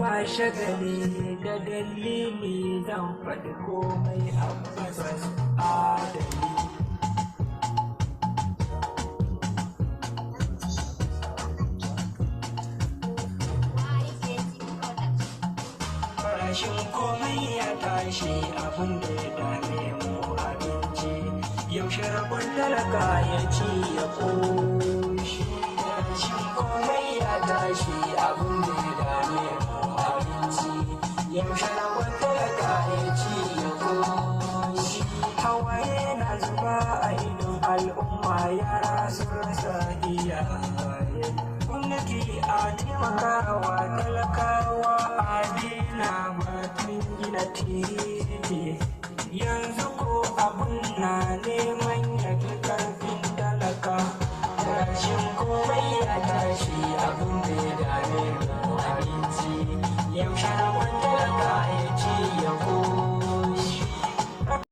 ba shagali da dalili zan faɗi komai a fasas adali. Farashin komai ya tashi abin da ya dame mu abinci, yaushe rabon talaka ya ci ya koshi. Farashin komai ya tashi abin da ya dame mu abinci, yaushe rabon talaka ya ci ya koshi. Hawaye na zuba a idon al'umma, yara sun rasa iyaye. Gwamnati a taimakawa talakawa a daina batun gina titi, yanzu ko abun na neman ya fi karfin talaka. Farashin komai ya tashi abun da ya dame mu abinci, yaushe